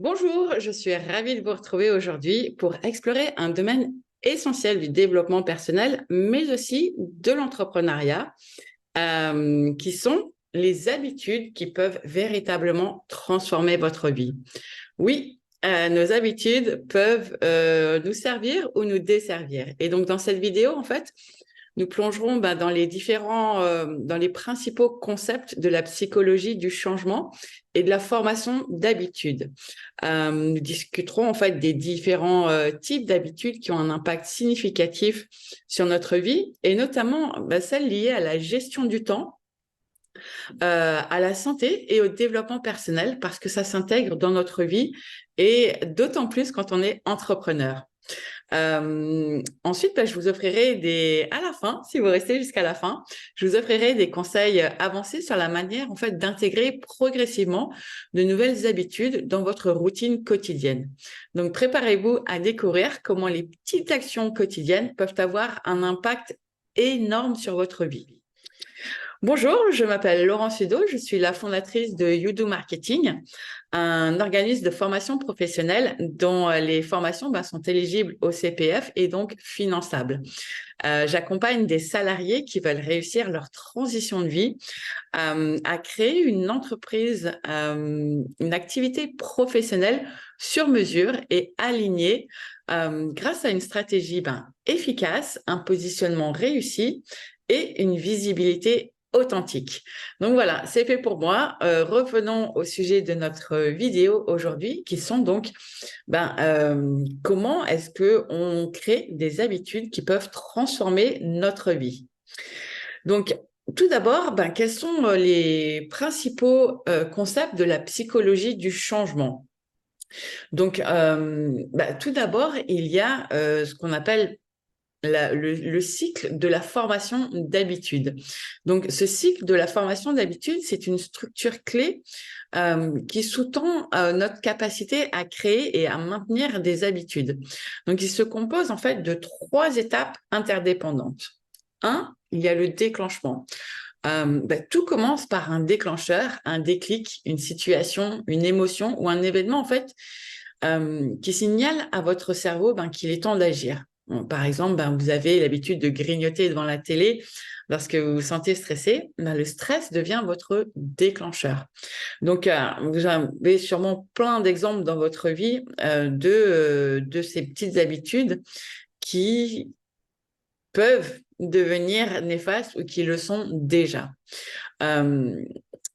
Bonjour, je suis ravie de vous retrouver aujourd'hui pour explorer un domaine essentiel du développement personnel, mais aussi de l'entrepreneuriat, qui sont les habitudes qui peuvent véritablement transformer votre vie. Oui, nos habitudes peuvent nous servir ou nous desservir. Et donc, dans cette vidéo, en fait, nous plongerons dans dans les principaux concepts de la psychologie du changement et de la formation d'habitudes. Nous discuterons en fait des différents types d'habitudes qui ont un impact significatif sur notre vie et notamment celles liées à la gestion du temps, à la santé et au développement personnel parce que ça s'intègre dans notre vie et d'autant plus quand on est entrepreneur. Ensuite, je vous offrirai à la fin, si vous restez jusqu'à la fin, je vous offrirai des conseils avancés sur la manière, en fait, d'intégrer progressivement de nouvelles habitudes dans votre routine quotidienne. Donc, préparez-vous à découvrir comment les petites actions quotidiennes peuvent avoir un impact énorme sur votre vie. Bonjour, je m'appelle Laurence Sudo, je suis la fondatrice de You Marketing, un organisme de formation professionnelle dont les formations sont éligibles au CPF et donc finançables. J'accompagne des salariés qui veulent réussir leur transition de vie à créer une entreprise, une activité professionnelle sur mesure et alignée grâce à une stratégie efficace, un positionnement réussi et une visibilité authentique. Donc voilà, c'est fait pour moi. Revenons au sujet de notre vidéo aujourd'hui, qui sont donc comment est-ce que on crée des habitudes qui peuvent transformer notre vie. Donc tout d'abord, quels sont les principaux concepts de la psychologie du changement? Donc tout d'abord, il y a ce qu'on appelle le cycle de la formation d'habitude. Donc, ce cycle de la formation d'habitude, c'est une structure clé qui sous-tend notre capacité à créer et à maintenir des habitudes. Donc, il se compose en fait de 3 étapes interdépendantes. Un, il y a le déclenchement. Tout commence par un déclencheur, un déclic, une situation, une émotion ou un événement en fait qui signale à votre cerveau qu'il est temps d'agir. Bon, par exemple, vous avez l'habitude de grignoter devant la télé lorsque vous vous sentez stressé. Le stress devient votre déclencheur. Donc, vous avez sûrement plein d'exemples dans votre vie de ces petites habitudes qui peuvent devenir néfastes ou qui le sont déjà. Euh,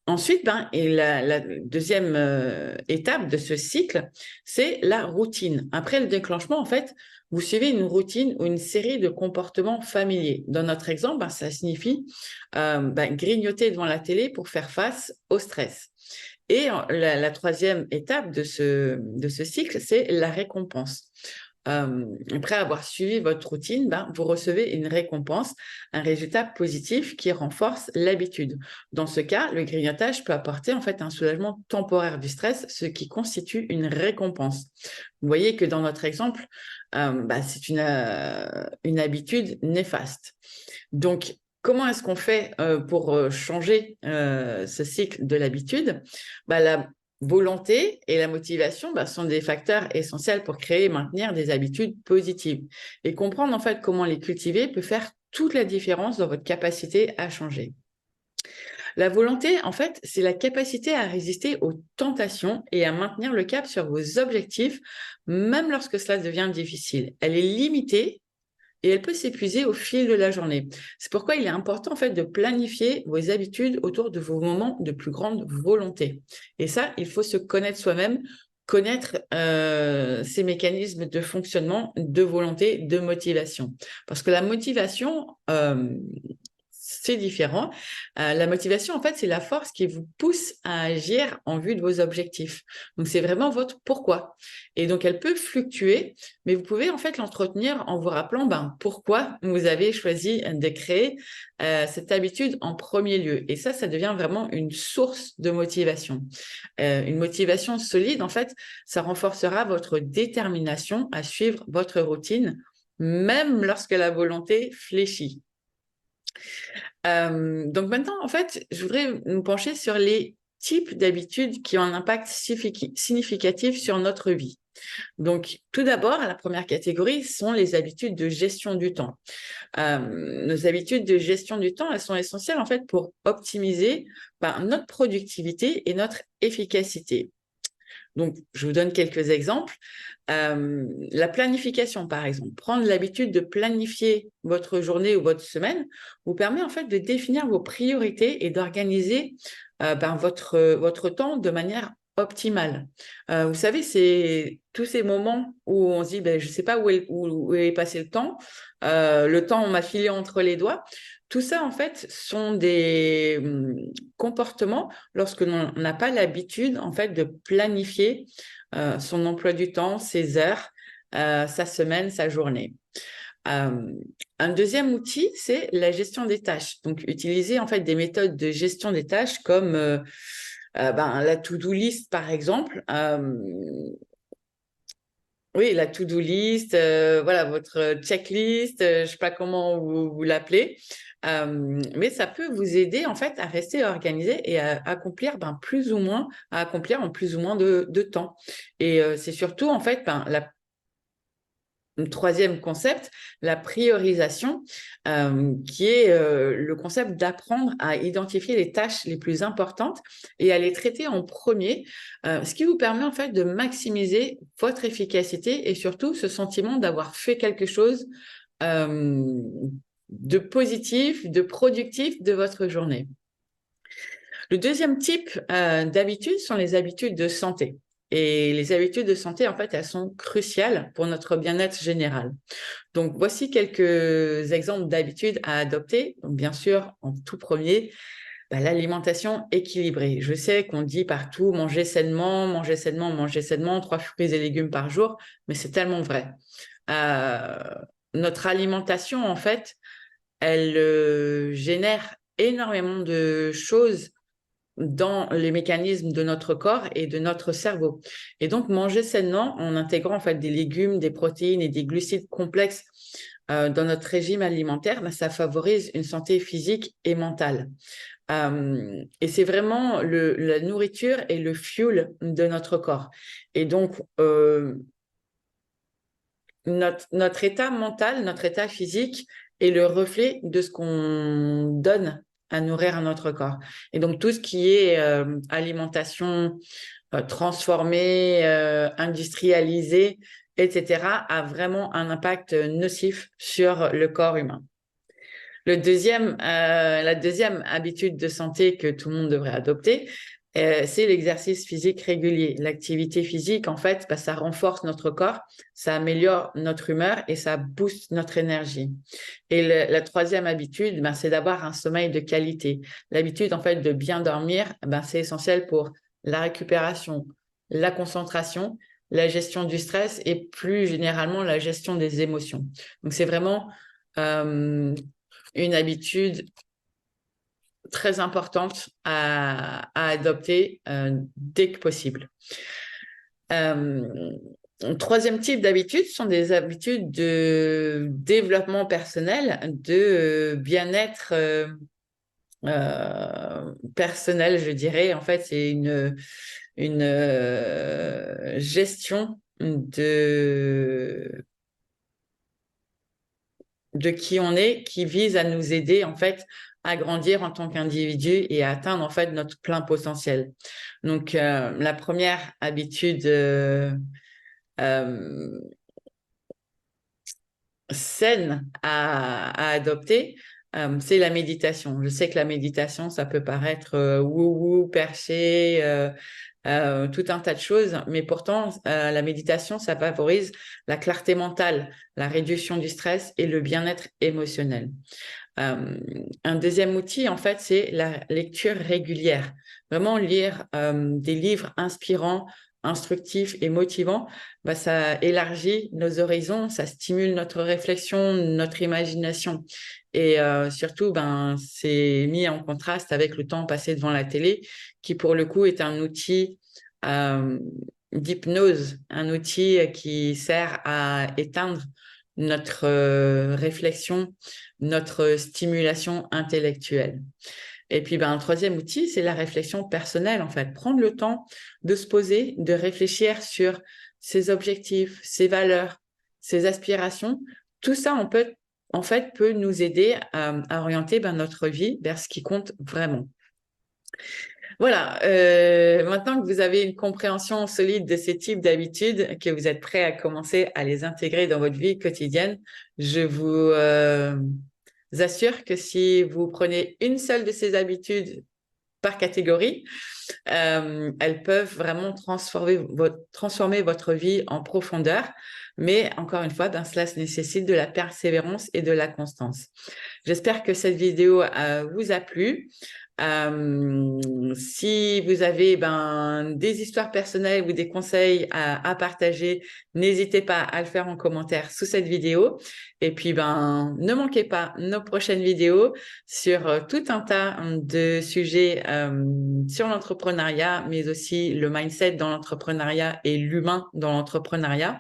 Ensuite, et la deuxième étape de ce cycle, c'est la routine. Après le déclenchement, en fait, vous suivez une routine ou une série de comportements familiers. Dans notre exemple, ça signifie grignoter devant la télé pour faire face au stress. Et la troisième étape de ce cycle, c'est la récompense. Après avoir suivi votre routine, vous recevez une récompense, un résultat positif qui renforce l'habitude. Dans ce cas, le grignotage peut apporter en fait un soulagement temporaire du stress, ce qui constitue une récompense. Vous voyez que dans notre exemple, c'est une habitude néfaste. Donc, comment est-ce qu'on fait pour changer ce cycle de l'habitude? La volonté et la motivation sont des facteurs essentiels pour créer et maintenir des habitudes positives. Et comprendre en fait comment les cultiver peut faire toute la différence dans votre capacité à changer. La volonté, en fait, c'est la capacité à résister aux tentations et à maintenir le cap sur vos objectifs, même lorsque cela devient difficile. Elle est limitée et elle peut s'épuiser au fil de la journée. C'est pourquoi il est important en fait de planifier vos habitudes autour de vos moments de plus grande volonté. Et ça, il faut se connaître soi-même, connaître ces mécanismes de fonctionnement, de volonté, de motivation. Parce que la motivation, c'est différent. La motivation, en fait, c'est la force qui vous pousse à agir en vue de vos objectifs. Donc, c'est vraiment votre pourquoi. Et donc, elle peut fluctuer, mais vous pouvez en fait l'entretenir en vous rappelant pourquoi vous avez choisi de créer cette habitude en premier lieu. Et ça devient vraiment une source de motivation. Une motivation solide, en fait, ça renforcera votre détermination à suivre votre routine, même lorsque la volonté fléchit. Donc maintenant, en fait, je voudrais nous pencher sur les types d'habitudes qui ont un impact significatif sur notre vie. Donc, tout d'abord, la première catégorie sont les habitudes de gestion du temps. Nos habitudes de gestion du temps, elles sont essentielles en fait pour optimiser notre productivité et notre efficacité. Donc, je vous donne quelques exemples. La planification, par exemple. Prendre l'habitude de planifier votre journée ou votre semaine vous permet en fait de définir vos priorités et d'organiser votre temps de manière optimale. Vous savez, c'est tous ces moments où on se dit, je ne sais pas où est passé le temps on m'a filé entre les doigts. Tout ça, en fait, sont des comportements lorsque l'on n'a pas l'habitude, en fait, de planifier son emploi du temps, ses heures, sa semaine, sa journée. Un deuxième outil, c'est la gestion des tâches. Donc, utiliser en fait des méthodes de gestion des tâches comme la to-do list, par exemple. Oui, la to-do list, voilà, votre checklist, je ne sais pas comment vous l'appelez, mais ça peut vous aider en fait à rester organisé et à accomplir en plus ou moins de temps. Et c'est surtout en fait le troisième concept, la priorisation, qui est le concept d'apprendre à identifier les tâches les plus importantes et à les traiter en premier, ce qui vous permet en fait de maximiser votre efficacité et surtout ce sentiment d'avoir fait quelque chose de positif, de productif de votre journée. Le deuxième type d'habitudes sont les habitudes de santé. Et les habitudes de santé, en fait, elles sont cruciales pour notre bien-être général. Donc, voici quelques exemples d'habitudes à adopter. Donc, bien sûr, en tout premier, l'alimentation équilibrée. Je sais qu'on dit partout manger sainement, manger sainement, manger sainement, 3 fruits et légumes par jour, mais c'est tellement vrai. Notre alimentation, en fait, elle génère énormément de choses dans les mécanismes de notre corps et de notre cerveau. Et donc, manger sainement en intégrant en fait des légumes, des protéines et des glucides complexes dans notre régime alimentaire, ça favorise une santé physique et mentale. Et c'est vraiment la nourriture et le fuel de notre corps. Et donc, notre état mental, notre état physique est le reflet de ce qu'on donne à nourrir à notre corps. Et donc, tout ce qui est alimentation transformée, industrialisée, etc., a vraiment un impact nocif sur le corps humain. La deuxième habitude de santé que tout le monde devrait adopter, c'est l'exercice physique régulier. L'activité physique, en fait, ça renforce notre corps, ça améliore notre humeur et ça booste notre énergie. Et la troisième habitude, c'est d'avoir un sommeil de qualité. L'habitude, en fait, de bien dormir, c'est essentiel pour la récupération, la concentration, la gestion du stress et plus généralement la gestion des émotions. Donc, c'est vraiment une habitude très importante à adopter dès que possible. Troisième type d'habitudes sont des habitudes de développement personnel, de bien-être personnel, je dirais. En fait, c'est une gestion de qui on est, qui vise à nous aider en fait à grandir en tant qu'individu et à atteindre en fait notre plein potentiel. Donc la première habitude saine à adopter, c'est la méditation. Je sais que la méditation, ça peut paraître wou-wou, perché, tout un tas de choses, mais pourtant, la méditation, ça favorise la clarté mentale, la réduction du stress et le bien-être émotionnel. Un deuxième outil, en fait, c'est la lecture régulière. Vraiment lire des livres inspirants, instructifs et motivants, ça élargit nos horizons, ça stimule notre réflexion, notre imagination. Et surtout, c'est mis en contraste avec le temps passé devant la télé, qui pour le coup est un outil d'hypnose, un outil qui sert à éteindre notre réflexion, notre stimulation intellectuelle. Et puis, un troisième outil, c'est la réflexion personnelle, en fait. Prendre le temps de se poser, de réfléchir sur ses objectifs, ses valeurs, ses aspirations. Tout ça, peut nous aider à orienter notre vie vers ce qui compte vraiment. Voilà, maintenant que vous avez une compréhension solide de ces types d'habitudes, que vous êtes prêt à commencer à les intégrer dans votre vie quotidienne, je vous assure que si vous prenez une seule de ces habitudes par catégorie, elles peuvent vraiment transformer votre vie en profondeur. Mais encore une fois, cela nécessite de la persévérance et de la constance. J'espère que cette vidéo vous a plu. Si vous avez des histoires personnelles ou des conseils à partager, n'hésitez pas à le faire en commentaire sous cette vidéo. Et puis, ne manquez pas nos prochaines vidéos sur tout un tas de sujets sur l'entrepreneuriat, mais aussi le mindset dans l'entrepreneuriat et l'humain dans l'entrepreneuriat.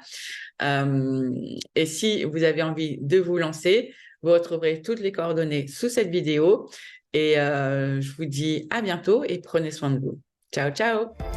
Et si vous avez envie de vous lancer, vous retrouverez toutes les coordonnées sous cette vidéo. Et je vous dis à bientôt et prenez soin de vous. Ciao, ciao!